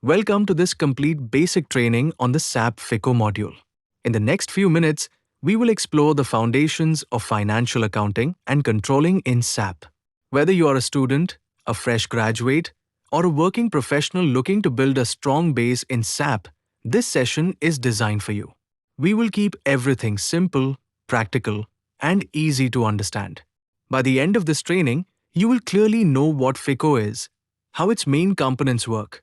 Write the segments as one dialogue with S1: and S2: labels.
S1: Welcome to this complete basic training on the SAP FICO module. In the next few minutes, we will explore the foundations of financial accounting and controlling in SAP. Whether you are a student, a fresh graduate, or a working professional looking to build a strong base in SAP, this session is designed for you. We will keep everything simple, practical, and easy to understand. By the end of this training, you will clearly know what FICO is, how its main components work,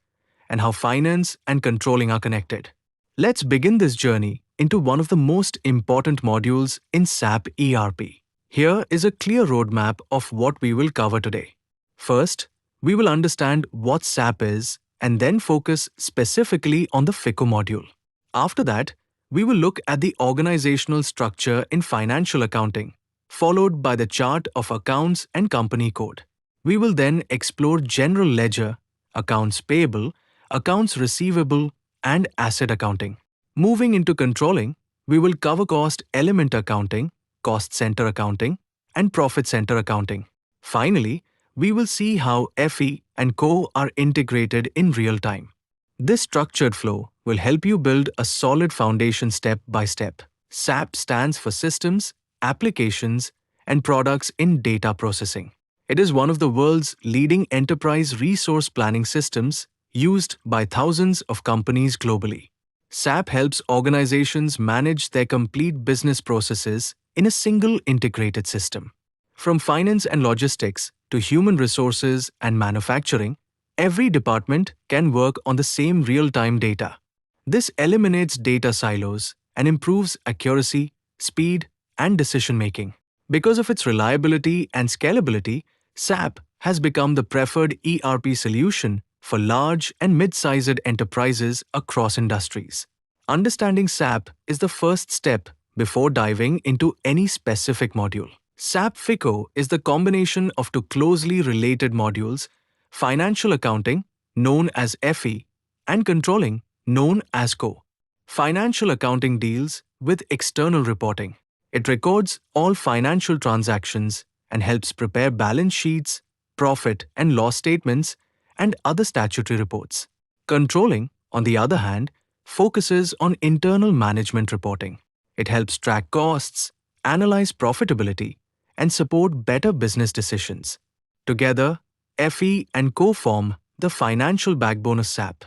S1: and how finance and controlling are connected. Let's begin this journey into one of the most important modules in SAP ERP. Here is a clear roadmap of what we will cover today. First, we will understand what SAP is and then focus specifically on the FICO module. After that, we will look at the organizational structure in financial accounting, followed by the chart of accounts and company code. We will then explore general ledger, accounts payable, accounts receivable, and asset accounting. Moving into controlling, we will cover cost element accounting, cost center accounting, and profit center accounting. Finally, we will see how FE and CO are integrated in real time. This structured flow will help you build a solid foundation step by step. SAP stands for Systems, Applications, and Products in Data Processing. It is one of the world's leading enterprise resource planning systems used by thousands of companies globally. SAP helps organizations manage their complete business processes in a single integrated system. From finance and logistics to human resources and manufacturing, every department can work on the same real-time data. This eliminates data silos and improves accuracy, speed, and decision-making. Because of its reliability and scalability, SAP has become the preferred ERP solution for large and mid-sized enterprises across industries. Understanding SAP is the first step before diving into any specific module. SAP FICO is the combination of two closely related modules: financial accounting, known as FE, and controlling, known as CO. Financial accounting deals with external reporting. It records all financial transactions and helps prepare balance sheets, profit and loss statements, and other statutory reports. Controlling, on the other hand, focuses on internal management reporting. It helps track costs, analyze profitability, and support better business decisions. Together, FE and CO form the financial backbone of SAP.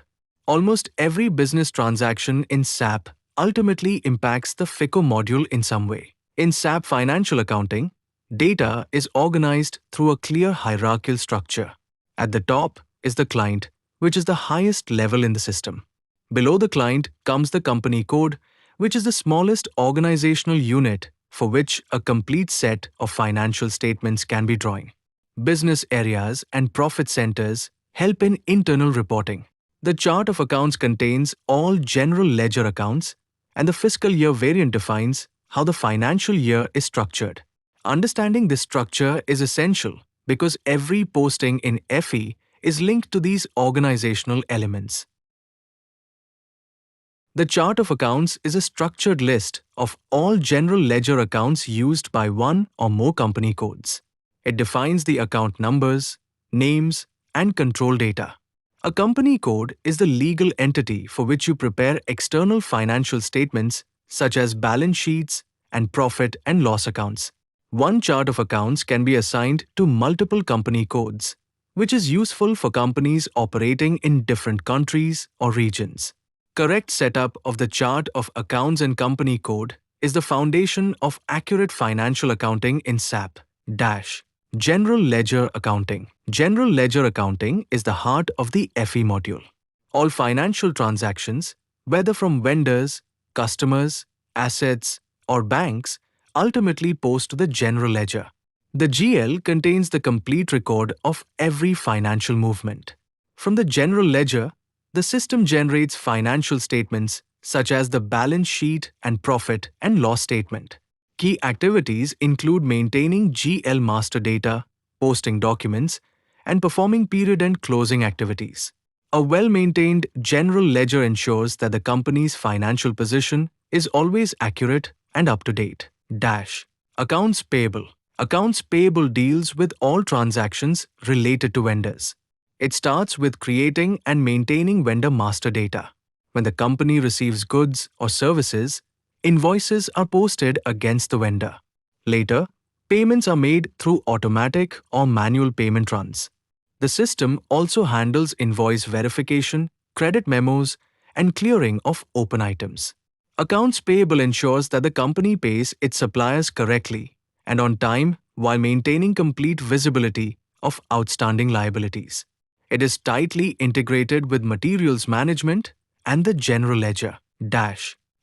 S1: Almost every business transaction in SAP ultimately impacts the FICO module in some way. In SAP Financial Accounting, data is organized through a clear hierarchical structure. At the top is the client, which is the highest level in the system. Below the client comes the company code, which is the smallest organizational unit for which a complete set of financial statements can be drawn. Business areas and profit centers help in internal reporting. The chart of accounts contains all general ledger accounts, and the fiscal year variant defines how the financial year is structured. Understanding this structure is essential because every posting in FE is linked to these organizational elements. The chart of accounts is a structured list of all general ledger accounts used by one or more company codes. It defines the account numbers, names, and control data. A company code is the legal entity for which you prepare external financial statements such as balance sheets and profit and loss accounts. One chart of accounts can be assigned to multiple company codes, which is useful for companies operating in different countries or regions. Correct setup of the chart of accounts and company code is the foundation of accurate financial accounting in SAP. General Ledger Accounting. General Ledger Accounting is the heart of the FE module. All financial transactions, whether from vendors, customers, assets, or banks, ultimately post to the general ledger. The GL contains the complete record of every financial movement. From the general ledger, the system generates financial statements such as the balance sheet and profit and loss statement. Key activities include maintaining GL master data, posting documents, and performing period-end closing activities. A well-maintained general ledger ensures that the company's financial position is always accurate and up-to-date. Accounts payable. Accounts payable deals with all transactions related to vendors. It starts with creating and maintaining vendor master data. When the company receives goods or services, invoices are posted against the vendor. Later, payments are made through automatic or manual payment runs. The system also handles invoice verification, credit memos, and clearing of open items. Accounts payable ensures that the company pays its suppliers correctly and on time while maintaining complete visibility of outstanding liabilities. It is tightly integrated with materials management and the general ledger.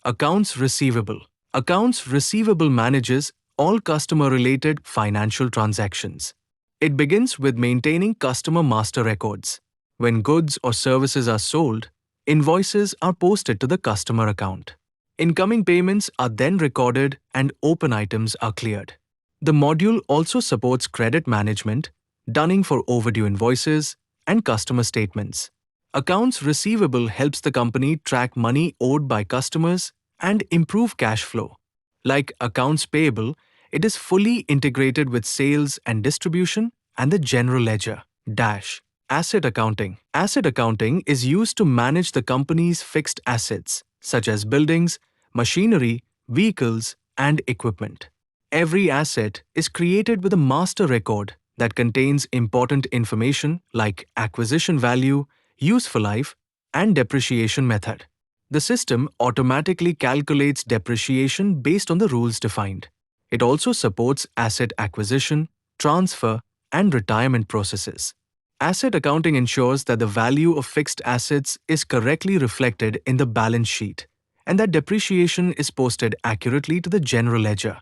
S1: Accounts receivable. Accounts receivable manages all customer-related financial transactions. It begins with maintaining customer master records. When goods or services are sold, invoices are posted to the customer account. Incoming payments are then recorded and open items are cleared. The module also supports credit management, dunning for overdue invoices, and customer statements. Accounts receivable helps the company track money owed by customers and improve cash flow. Like accounts payable, it is fully integrated with sales and distribution and the general ledger. Asset accounting. Asset accounting is used to manage the company's fixed assets, such as buildings, machinery, vehicles, and equipment. Every asset is created with a master record that contains important information like acquisition value, useful life, and depreciation method. The system automatically calculates depreciation based on the rules defined. It also supports asset acquisition, transfer, and retirement processes. Asset accounting ensures that the value of fixed assets is correctly reflected in the balance sheet and that depreciation is posted accurately to the general ledger.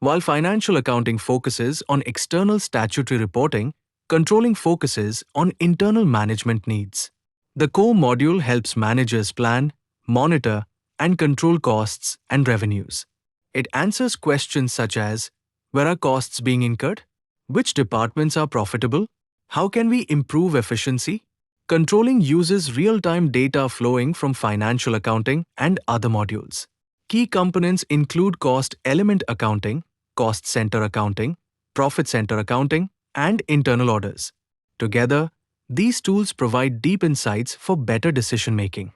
S1: While financial accounting focuses on external statutory reporting, controlling focuses on internal management needs. The core module helps managers plan, monitor, and control costs and revenues. It answers questions such as, where are costs being incurred? Which departments are profitable? How can we improve efficiency? Controlling uses real-time data flowing from financial accounting and other modules. Key components include cost element accounting, cost center accounting, profit center accounting, and internal orders. Together, these tools provide deep insights for better decision-making.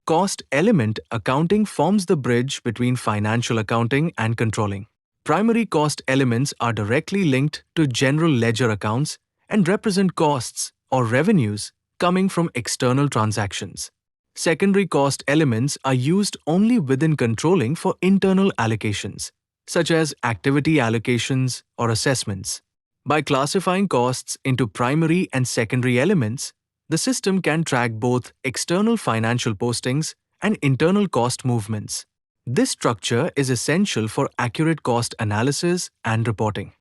S1: Cost element accounting forms the bridge between financial accounting and controlling. Primary cost elements are directly linked to general ledger accounts and represent costs or revenues coming from external transactions. Secondary cost elements are used only within controlling for internal allocations, such as activity allocations or assessments. By classifying costs into primary and secondary elements, the system can track both external financial postings and internal cost movements. This structure is essential for accurate cost analysis and reporting.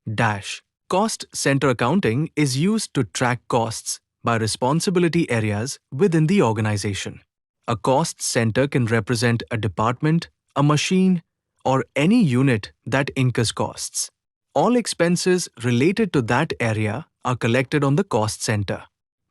S1: Cost center accounting is used to track costs by responsibility areas within the organization. A cost center can represent a department, a machine, or any unit that incurs costs. All expenses related to that area are collected on the cost center.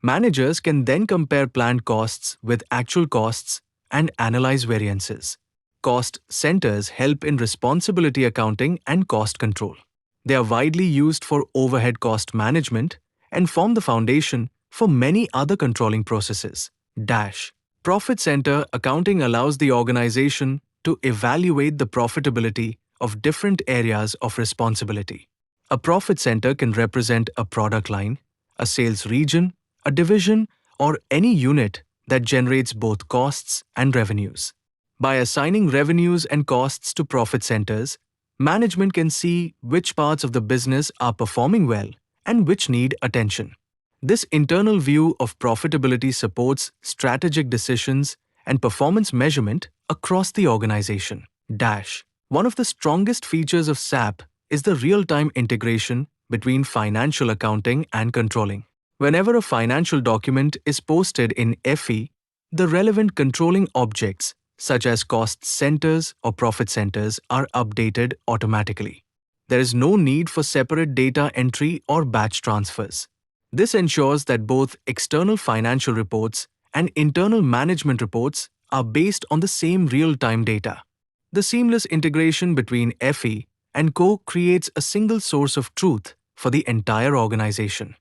S1: Managers can then compare planned costs with actual costs and analyze variances. Cost centers help in responsibility accounting and cost control. They are widely used for overhead cost management and form the foundation for many other controlling processes. Profit center accounting allows the organization to evaluate the profitability of different areas of responsibility. A profit center can represent a product line, a sales region, a division, or any unit that generates both costs and revenues. By assigning revenues and costs to profit centers, management can see which parts of the business are performing well and which need attention. This internal view of profitability supports strategic decisions and performance measurement across the organization. One of the strongest features of SAP is the real-time integration between financial accounting and controlling. Whenever a financial document is posted in FE, the relevant controlling objects, such as cost centers or profit centers, are updated automatically. There is no need for separate data entry or batch transfers. This ensures that both external financial reports and internal management reports are based on the same real-time data. The seamless integration between FE and CO creates a single source of truth for the entire organization.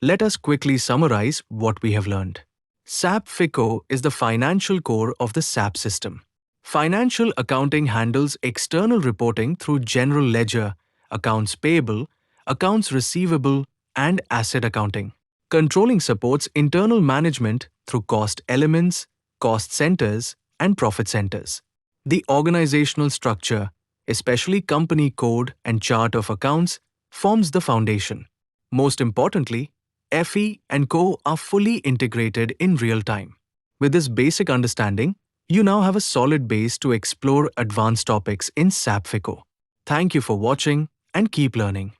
S1: Let us quickly summarize what we have learned. SAP FICO is the financial core of the SAP system. Financial accounting handles external reporting through general ledger, accounts payable, accounts receivable, and asset accounting. Controlling supports internal management through cost elements, cost centers, and profit centers. The organizational structure, especially company code and chart of accounts, forms the foundation. Most importantly, FE and Co are fully integrated in real time. With this basic understanding, you now have a solid base to explore advanced topics in SAP FICO. Thank you for watching and keep learning.